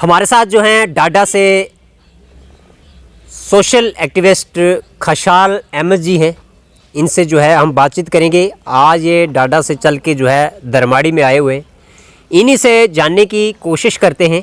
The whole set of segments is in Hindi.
हमारे साथ जो हैं डाडा से सोशल एक्टिविस्ट खशाल अहमद जी हैं। इनसे जो है हम बातचीत करेंगे। आज ये डाडा से चल के जो है दरमाड़ी में आए हुए, इन्हीं से जानने की कोशिश करते हैं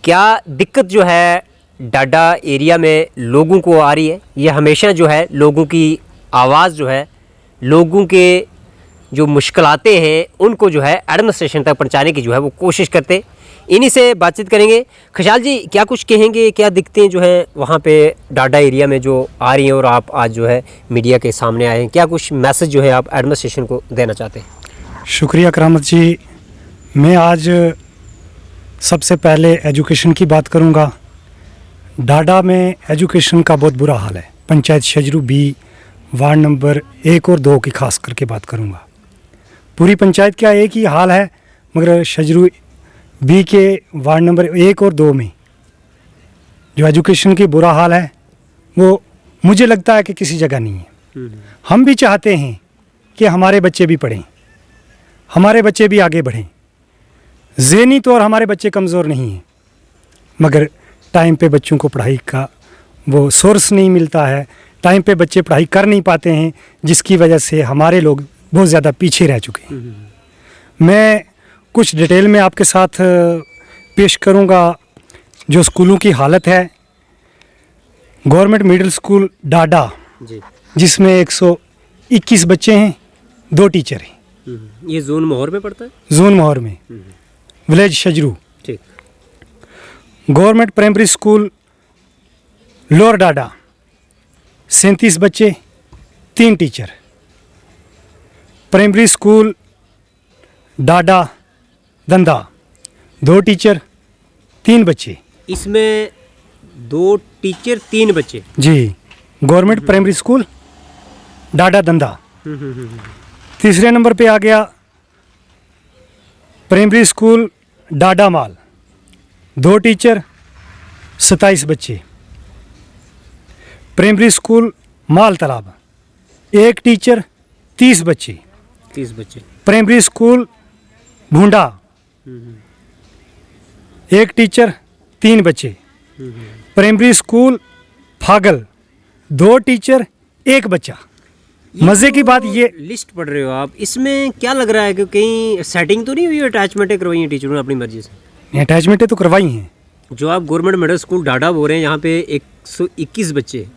क्या दिक्कत जो है डाडा एरिया में लोगों को आ रही है। ये हमेशा जो है लोगों की आवाज़ जो है, लोगों के जो मुश्किलातें हैं उनको जो है एडमिनिस्ट्रेशन तक पहुंचाने की जो है वो कोशिश करते। इन्हीं से बातचीत करेंगे। खशाल जी क्या कुछ कहेंगे, क्या दिक्कतें जो हैं वहाँ पे डाडा एरिया में जो आ रही हैं और आप आज जो है मीडिया के सामने आए हैं, क्या कुछ मैसेज जो है आप एडमिनिस्ट्रेशन को देना चाहते हैं? शुक्रिया करामत जी। मैं आज सबसे पहले एजुकेशन की बात करूँगा। डाडा में एजुकेशन का बहुत बुरा हाल है। पंचायत शजरू बी वार्ड नंबर 1 और 2 की खास करके बात करूँगा। पूरी पंचायत का एक ही हाल है, मगर शजरू बी के वार्ड नंबर 1 और 2 में जो एजुकेशन की बुरा हाल है वो मुझे लगता है कि किसी जगह नहीं है। हम भी चाहते हैं कि हमारे बच्चे भी पढ़ें, हमारे बच्चे भी आगे बढ़ें। ज़हनी तौर हमारे बच्चे कमज़ोर नहीं हैं, मगर टाइम पे बच्चों को पढ़ाई का वो सोर्स नहीं मिलता है। टाइम पे बच्चे पढ़ाई कर नहीं पाते हैं, जिसकी वजह से हमारे लोग बहुत ज़्यादा पीछे रह चुके हैं। मैं कुछ डिटेल में आपके साथ पेश करूंगा जो स्कूलों की हालत है। गवर्नमेंट मिडिल स्कूल डाडा जी, जिसमें 121 बच्चे हैं, 2 टीचर हैं। ये जोन मोहर में पड़ता है? जोन मोहर में, विलेज शजरू। ठीक। Government primary school lower Dada 37 बच्चे, 3 teacher. Primary school Dada Danda 2 teacher, 3 बच्चे। इसमें 2 टीचर 3 बच्चे जी। Government primary school Dada Danda. तीसरे नंबर पे आ गया primary school Dada Mal, 2 teacher 27 बच्चे। प्राइमरी स्कूल माल तालाब 1 टीचर 30 बच्चे। 30 बच्चे। प्राइमरी स्कूल भूंडा 1 टीचर 3 बच्चे। प्राइमरी स्कूल फागल 2 टीचर 1 बच्चा। मज़े की बात ये लिस्ट पढ़ रहे हो आप, इसमें क्या लग रहा है कि कहीं सेटिंग तो नहीं हुई, अटैचमेंटें करवाई हैं टीचरों ने अपनी मर्जी से? अटैचमेंटें तो करवाई हैं। जो आप गवर्नमेंट मिडिल स्कूल डाडा बोल रहे हैं, यहाँ पे 121 बच्चे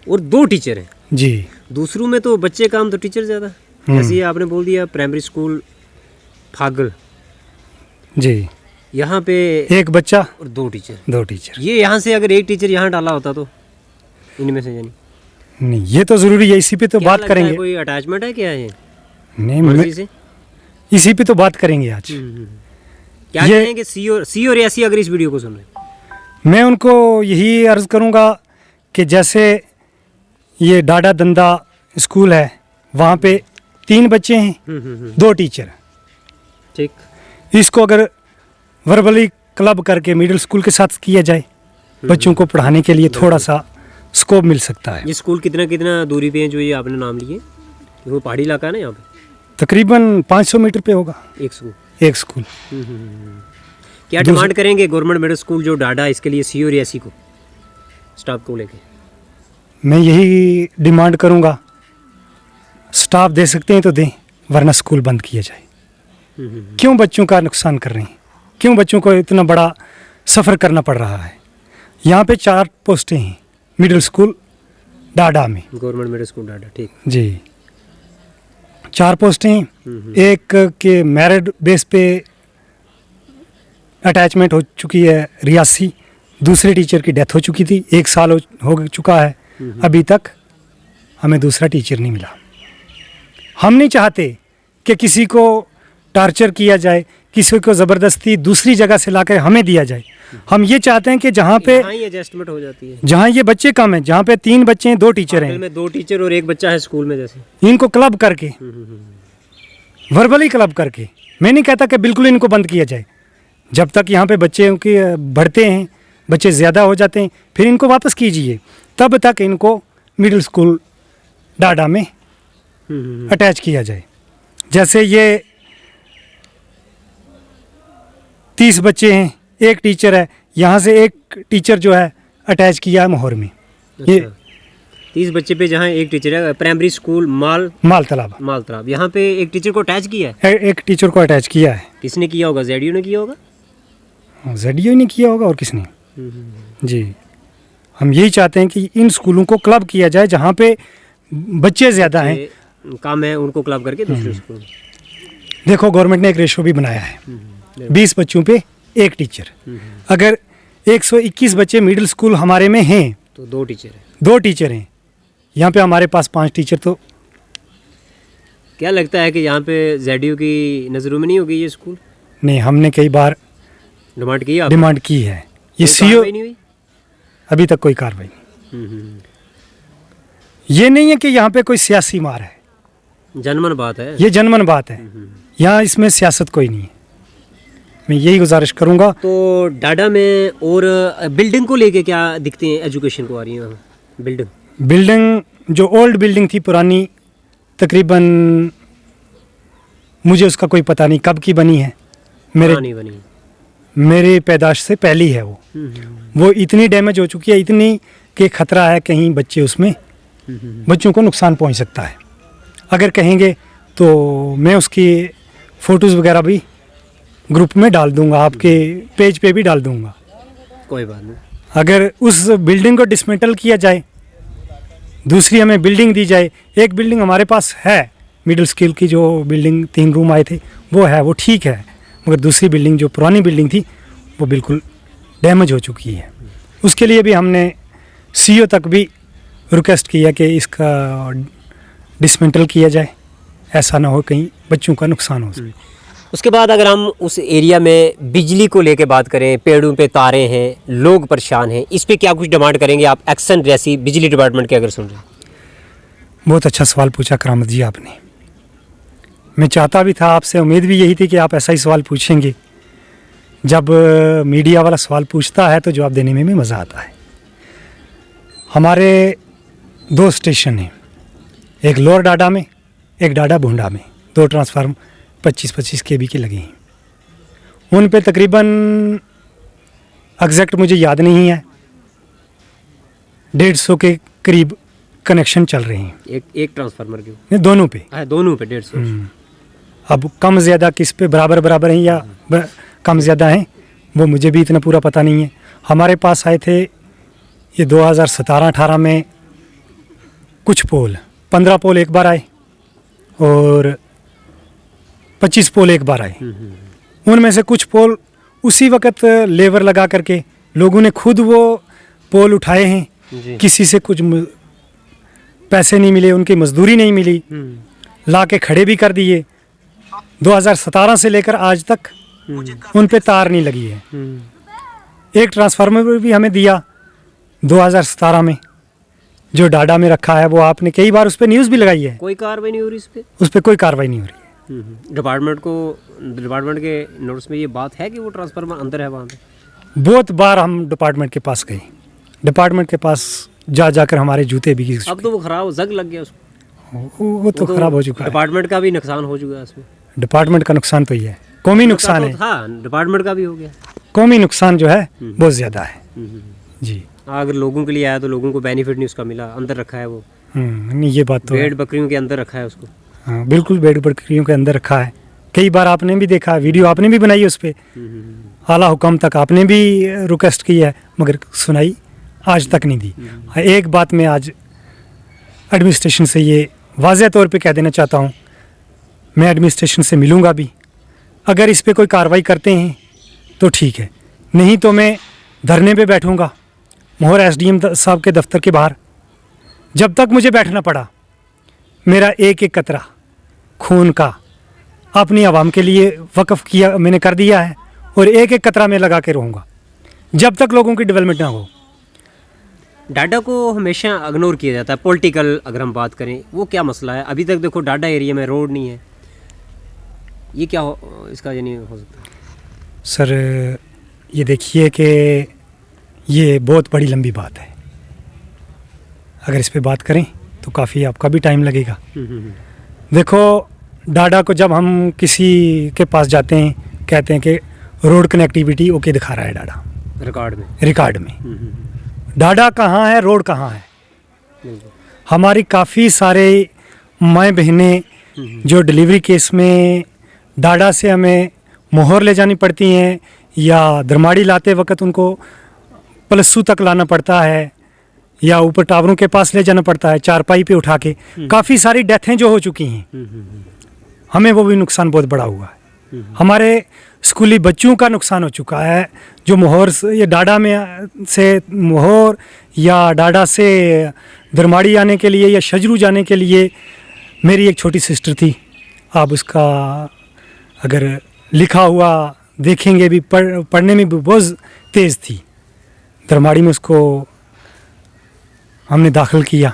और 2 टीचर हैं जी। दूसरों में तो बच्चे कम तो टीचर ज़्यादा। जैसे ये आपने बोल दिया प्राइमरी स्कूल फागल जी, यहाँ पे 1 बच्चा और 2 टीचर। 2 टीचर। ये यहाँ से अगर 1 टीचर यहाँ डाला होता तो इनमें से यानी नहीं, ये तो ज़रूरी है। इसी पे तो क्या बात लगता है, करेंगे। कोई अटैचमेंट है क्या है नहीं, मर्जी से? इसी पे तो बात करेंगे आज। क्या ये- कहेंगे सी और यासी अगर इस वीडियो को सुन रहे हैं? मैं उनको यही अर्ज़ करूँगा कि जैसे ये डाडा दंदा स्कूल है, वहाँ पे 3 बच्चे हैं, 2 टीचर। ठीक। इसको अगर वर्बली क्लब करके मिडिल स्कूल के साथ किया जाए, बच्चों को पढ़ाने के लिए थोड़ा सा स्कोप मिल सकता है। ये स्कूल कितना दूरी पे है जो ये आपने नाम लिए? वो पहाड़ी इलाका है ना यहाँ पे? तकरीबन 500 मीटर पे होगा एक स्कूल। एक स्कूल। क्या डिमांड करेंगे गवर्नमेंट मिडिल स्कूल जो डाडा, इसके लिए सी और यासी को, स्टाफ को लेके? मैं यही डिमांड करूँगा, स्टाफ दे सकते हैं तो दें, वरना स्कूल बंद किया जाए। क्यों बच्चों का नुकसान कर रहे हैं? क्यों बच्चों को इतना बड़ा सफ़र करना पड़ रहा है? यहाँ पे 4 पोस्टें हैं मिडिल स्कूल डाडा में। Government middle school Dada. ठीक जी, 4 पोस्टें हैं। एक के मेरिट बेस पे अटैचमेंट हो चुकी है रियासी, दूसरे टीचर की डेथ हो चुकी थी, 1 साल हो चुका है, अभी तक हमें दूसरा टीचर नहीं मिला। हम नहीं चाहते कि किसी को टार्चर किया जाए, किसी को ज़बरदस्ती दूसरी जगह से लाकर हमें दिया जाए। हम ये चाहते हैं कि जहाँ पे एडजस्टमेंट हो जाती है, जहाँ ये बच्चे कम हैं, जहाँ पे 3 बच्चे हैं, 2 टीचर हैं, में 2 टीचर और 1 बच्चा है स्कूल में, जैसे इनको क्लब करके, वर्बली क्लब करके, मैं नहीं कहता कि बिल्कुल इनको बंद किया जाए। जब तक यहाँ पे बच्चे उनके बढ़ते हैं, बच्चे ज़्यादा हो जाते हैं, फिर इनको वापस कीजिए। तब तक इनको मिडिल स्कूल डाडा में अटैच किया जाए। जैसे ये 30 बच्चे हैं, 1 टीचर है, यहाँ से एक टीचर जो है अटैच किया है मोहर में। ये 30 बच्चे पे जहाँ एक टीचर है, प्राइमरी स्कूल माल तालाब, माल तालाब, यहाँ पे एक टीचर को अटैच किया है। एक टीचर को अटैच किया है। किसने किया होगा? जेडीयू ने किया होगा। जेडीयू ने किया होगा और किसने। जी, हम यही चाहते हैं कि इन स्कूलों को क्लब किया जाए जहाँ पे बच्चे ज़्यादा हैं। काम है उनको क्लब करके दूसरे स्कूल। देखो गवर्नमेंट ने एक रेशो भी बनाया है 20 बच्चों पे एक टीचर। अगर 121 बच्चे मिडिल स्कूल हमारे में हैं तो 2 टीचर हैं। 2 टीचर हैं। यहाँ पे हमारे पास 5 टीचर। तो क्या लगता है कि यहाँ पे जेडीयू की नज़रों में नहीं होगी ये स्कूल? नहीं, हमने कई बार डिमांड की है। डिमांड की है। ये सीओ अभी तक कोई कार्रवाई नहीं। ये नहीं है कि यहाँ पे कोई सियासी मार है, जनमन बात है। ये जनमन बात है। यहाँ इसमें सियासत कोई नहीं है। मैं यही गुजारिश करूँगा। तो डाडा में और बिल्डिंग को लेके क्या दिखते हैं एजुकेशन को आ रही है वहाँ? बिल्डिंग जो ओल्ड बिल्डिंग थी पुरानी, तकरीबन मुझे उसका कोई पता नहीं कब की बनी है। मेरे पैदाश से पहली है वो इतनी डैमेज हो चुकी है, इतनी कि खतरा है कहीं बच्चों को नुकसान पहुंच सकता है। अगर कहेंगे तो मैं उसकी फ़ोटोज़ वगैरह भी ग्रुप में डाल दूंगा, आपके पेज पे भी डाल दूंगा। कोई बात नहीं। अगर उस बिल्डिंग को डिसमेंटल किया जाए, दूसरी हमें बिल्डिंग दी जाए। एक बिल्डिंग हमारे पास है मिडिल स्कूल की, जो बिल्डिंग 3 रूम आए थे वो है, वो ठीक है। मगर दूसरी बिल्डिंग जो पुरानी बिल्डिंग थी वो बिल्कुल डैमेज हो चुकी है। उसके लिए भी हमने सीईओ तक भी रिक्वेस्ट किया कि इसका डिसमेंटल किया जाए, ऐसा ना हो कहीं बच्चों का नुकसान हो सके। उसके बाद अगर हम उस एरिया में बिजली को लेके बात करें, पेड़ों पे तारे हैं, लोग परेशान हैं, इस पे क्या कुछ डिमांड करेंगे आप एक्शन जैसी बिजली डिपार्टमेंट के अगर सुन रहे हैं? बहुत अच्छा सवाल पूछा करामत जी आपने। मैं चाहता भी था, आपसे उम्मीद भी यही थी कि आप ऐसा ही सवाल पूछेंगे। जब मीडिया वाला सवाल पूछता है तो जवाब देने में भी मज़ा आता है। हमारे 2 स्टेशन हैं, एक लोअर डाडा में, एक डाडा भुंडा में। 2 ट्रांसफार्म 25-25 kV के लगे हैं। उन पे तकरीबन एग्जैक्ट मुझे याद नहीं है, 150 के करीब कनेक्शन चल रहे हैं। एक ट्रांसफार्मर के? नहीं, दोनों पे। दोनों पे 150। अब कम ज़्यादा किस पे बराबर हैं या कम ज़्यादा हैं वो मुझे भी इतना पूरा पता नहीं है। हमारे पास आए थे ये 2017-18 में कुछ पोल, 15 पोल एक बार आए और 25 पोल एक बार आए। उनमें से कुछ पोल उसी वक्त लेबर लगा करके लोगों ने खुद वो पोल उठाए हैं। किसी से कुछ पैसे नहीं मिले, उनकी मजदूरी नहीं मिली, ला के खड़े भी कर दिए। 2017 से लेकर आज तक उन पे तार नहीं लगी है। एक ट्रांसफार्मर भी हमें दिया 2017 में, जो डाडा में रखा है। वो आपने कई बार उस पर न्यूज़ भी लगाई है। कोई कार्रवाई नहीं हो रही इस पे? उस पर कोई कार्रवाई नहीं हो रही है। डिपार्टमेंट के नोट्स में ये बात है कि वो ट्रांसफार्मर अंदर है वहाँ पे? बहुत बार हम डिपार्टमेंट के पास गए, डिपार्टमेंट के पास जाकर हमारे जूते भी अब तो वो खराब जंग लग गया उसको। वो तो खराब हो चुका है। डिपार्टमेंट का भी नुकसान हो चुका है इसमें। डिपार्टमेंट का नुकसान तो ये है, कौमी नुकसान है। हाँ, डिपार्टमेंट का भी हो गया। कौमी नुकसान जो है बहुत ज़्यादा है। जी, अगर लोगों के लिए आया तो लोगों को बेनिफिट नहीं उसका मिला, अंदर रखा है वो। नहीं, ये बात तो भेड़ बकरियों के अंदर रखा है उसको। हाँ, बिल्कुल भेड़ बकरियों के अंदर रखा है। कई बार आपने भी देखा, वीडियो आपने भी बनाई उस पर, आला हुक्म तक आपने भी रिक्वेस्ट की है, मगर सुनाई आज तक नहीं दी। एक बात मैं आज एडमिनिस्ट्रेशन से ये वाज़ेह तौर पे कह देना चाहता हूँ, मैं एडमिनिस्ट्रेशन से मिलूँगा भी। अगर इस पे कोई कार्रवाई करते हैं तो ठीक है, नहीं तो मैं धरने पे बैठूँगा मोहर एसडीएम साहब के दफ्तर के बाहर, जब तक मुझे बैठना पड़ा। मेरा एक एक कतरा खून का अपनी आवाम के लिए वक्फ किया, मैंने कर दिया है, और एक एक कतरा मैं लगा के रहूँगा जब तक लोगों की डेवलपमेंट ना हो। डाडा को हमेशा इग्नोर किया जाता है। पॉलिटिकल अगर हम बात करें, वो क्या मसला है? अभी तक देखो डाडा एरिया में रोड नहीं है, ये क्या इसका ये नहीं हो सकता? सर ये देखिए कि ये बहुत बड़ी लंबी बात है। अगर इस पे बात करें तो काफ़ी आपका भी टाइम लगेगा। देखो, डाडा को जब हम किसी के पास जाते हैं, कहते हैं कि रोड कनेक्टिविटी ओके दिखा रहा है डाडा, रिकॉर्ड में। डाडा कहाँ है, रोड कहाँ है। हमारी काफ़ी सारे माएँ बहनें जो डिलीवरी केस में डाडा से हमें मोहर ले जानी पड़ती हैं या दरमाड़ी लाते वक्त उनको प्लस्सू तक लाना पड़ता है या ऊपर टावरों के पास ले जाना पड़ता है चारपाई पे उठा के, काफ़ी सारी डेथें जो हो चुकी हैं, हमें वो भी नुकसान बहुत बड़ा हुआ है। हमारे स्कूली बच्चों का नुकसान हो चुका है जो मोहर या डाडा में से मोहर या डाडा से दरमाड़ी आने के लिए या शजरू जाने के लिए। मेरी एक छोटी सिस्टर थी, आप उसका अगर लिखा हुआ देखेंगे भी, पढ़ने में भी बहुत तेज़ थी। दरमाड़ी में उसको हमने दाखिल किया,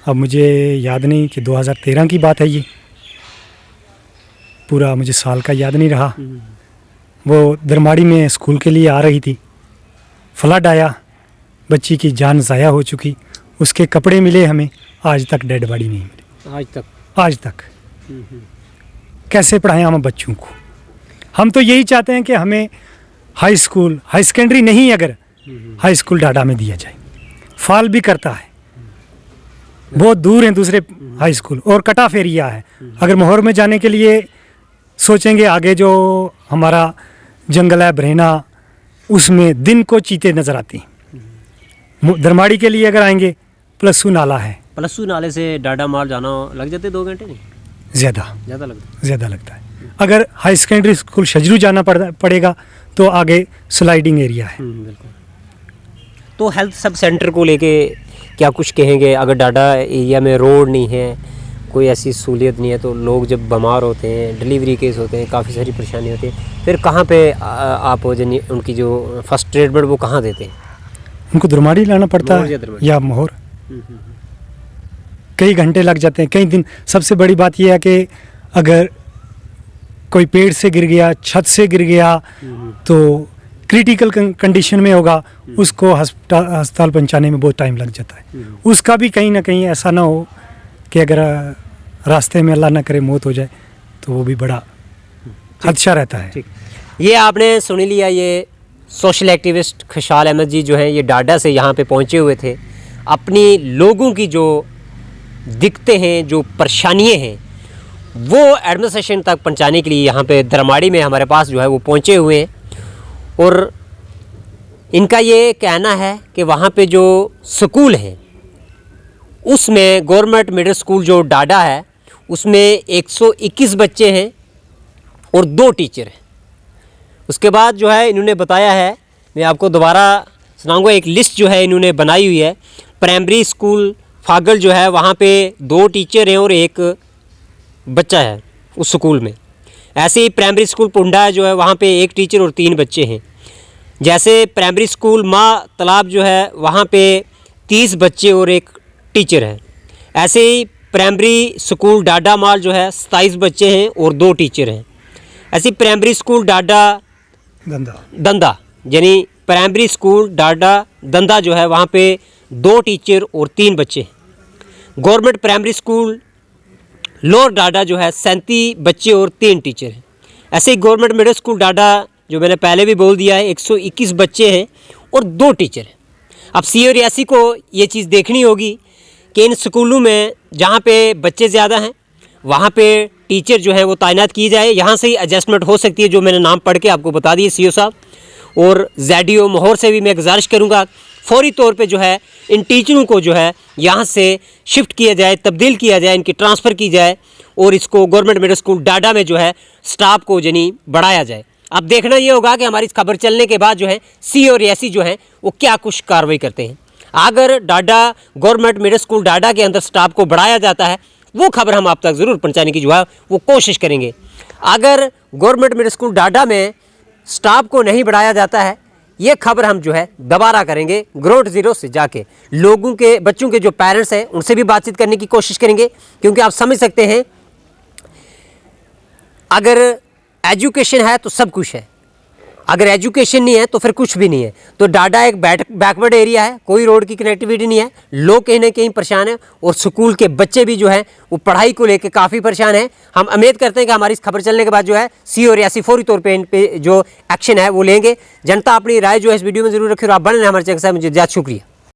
अब मुझे याद नहीं कि 2013 की बात है, ये पूरा मुझे साल का याद नहीं रहा। वो दरमाड़ी में स्कूल के लिए आ रही थी, फ्लड आया, बच्ची की जान ज़ाया हो चुकी। उसके कपड़े मिले हमें, आज तक डेड बॉडी नहीं मिली। आज तक कैसे पढ़ाएं हम बच्चों को। हम तो यही चाहते हैं कि हमें हाई सेकेंडरी नहीं, अगर हाई स्कूल डाडा में दिया जाए। फाल भी करता है, बहुत दूर हैं दूसरे हाई स्कूल, और कटा फेरिया है। अगर मोहर में जाने के लिए सोचेंगे, आगे जो हमारा जंगल है बरेना, उसमें दिन को चीते नज़र आती हैं। दरमाड़ी के लिए अगर आएंगे, प्लस्सू नाला है, प्लस्सू नाले से डाडा माल जाना लग जाते 2 घंटे नहीं, ज़्यादा लगता है। अगर हाई सेकेंडरी स्कूल शजरू जाना पड़ेगा तो आगे स्लाइडिंग एरिया है। बिल्कुल। तो हेल्थ सब सेंटर को लेके क्या कुछ कहेंगे? अगर डाडा एरिया में रोड नहीं है, कोई ऐसी सहूलियत नहीं है, तो लोग जब बीमार होते हैं, डिलीवरी केस होते हैं, काफ़ी सारी परेशानी होती है, फिर कहाँ पे आप उनकी जो फर्स्ट ट्रीटमेंट वो कहाँ देते हैं? उनको दरमाड़ी लाना पड़ता है या मोहर। कई घंटे लग जाते हैं, कई दिन। सबसे बड़ी बात यह है कि अगर कोई पेड़ से गिर गया, छत से गिर गया, तो क्रिटिकल कंडीशन में होगा, उसको अस्पताल पहुंचाने में बहुत टाइम लग जाता है। उसका भी कहीं ना कहीं ऐसा ना हो कि अगर रास्ते में अल्लाह ना करे मौत हो जाए, तो वो भी बड़ा खदशा रहता है। ये आपने सुन लिया, ये सोशल एक्टिविस्ट खुशहाल अहमद जी जो हैं, ये डाडा से यहाँ पे पहुँचे हुए थे। अपनी लोगों की जो दिक्कतें हैं, जो परेशानियाँ हैं, वो एडमिनिस्ट्रेशन तक पहुँचाने के लिए यहाँ पे दरमाड़ी में हमारे पास जो है वो पहुँचे हुए हैं। और इनका ये कहना है कि वहाँ पे जो स्कूल है, उसमें गवर्नमेंट मिडिल स्कूल जो डाडा है, उसमें 121 बच्चे हैं और 2 टीचर हैं। उसके बाद जो है इन्होंने बताया है, मैं आपको दोबारा सुनाऊंगा, एक लिस्ट जो है इन्होंने बनाई हुई है। प्राइमरी स्कूल फागल जो है, वहाँ पे 2 टीचर हैं और 1 बच्चा है उस स्कूल में। ऐसे ही प्राइमरी स्कूल पुंडा जो है, वहाँ पे 1 टीचर और 3 बच्चे हैं। जैसे प्राइमरी स्कूल माँ तालाब जो है, वहाँ पे 30 बच्चे और 1 टीचर है। ऐसे ही प्राइमरी स्कूल डाडा माल जो है, 27 बच्चे हैं और 2 टीचर हैं। ऐसे प्राइमरी स्कूल डाडा दंदा यानी प्राइमरी स्कूल डाडा दंदा जो है, वहाँ पे 2 टीचर और 3 बच्चे हैं। गवर्नमेंट प्राइमरी स्कूल लोअर डाडा जो है, 37 बच्चे और 3 टीचर हैं। ऐसे ही गवर्नमेंट मिडिल स्कूल डाडा जो मैंने पहले भी बोल दिया है, 121 बच्चे हैं और 2 टीचर हैं। अब सीओ रियासी को ये चीज़ देखनी होगी कि इन स्कूलों में जहाँ पे बच्चे ज़्यादा हैं, वहाँ पे टीचर जो है वो तैनात किए जाए। यहाँ से ही एडजस्टमेंट हो सकती है, जो मैंने नाम पढ़ के आपको बता दिए सीओ साहब। और ZDO मोहर से भी मैं गुजारिश करूँगा, फौरी तौर पे जो है इन टीचरों को जो है यहाँ से शिफ्ट किया जाए, तब्दील किया जाए, इनकी ट्रांसफ़र की जाए और इसको गवर्नमेंट मिडिल स्कूल डाडा में जो है स्टाफ को यानी बढ़ाया जाए। अब देखना ये होगा कि हमारी इस खबर चलने के बाद जो है सीओ रियासी जो है वो क्या कुछ कार्रवाई करते हैं। अगर डाडा गवर्नमेंट मिडिल स्कूल डाडा के अंदर स्टाफ को बढ़ाया जाता है, वो खबर हम आप तक ज़रूर पहुँचाने की जो है वो कोशिश करेंगे। अगर गवर्नमेंट मिडिल स्कूल डाडा में स्टाफ को नहीं बढ़ाया जाता है, ये खबर हम जो है दोबारा करेंगे ग्राउंड ज़ीरो से जाके लोगों के, बच्चों के जो पेरेंट्स हैं उनसे भी बातचीत करने की कोशिश करेंगे। क्योंकि आप समझ सकते हैं, अगर एजुकेशन है तो सब कुछ है। अगर एजुकेशन नहीं है तो फिर कुछ भी नहीं है। तो डाडा एक बैकवर्ड एरिया है, कोई रोड की कनेक्टिविटी नहीं है, लोग कहीं ना कहीं परेशान है और स्कूल के बच्चे भी जो है वो पढ़ाई को लेकर काफ़ी परेशान है। हम उम्मीद करते हैं कि हमारी इस खबर चलने के बाद जो है सी और रियासी फौरी तौर पे इन पे जो एक्शन है वो लेंगे। जनता अपनी राय जो है इस वीडियो में जरूर रखे और आप बने हमारे चैनल से। मुझे ज़्यादा शुक्रिया।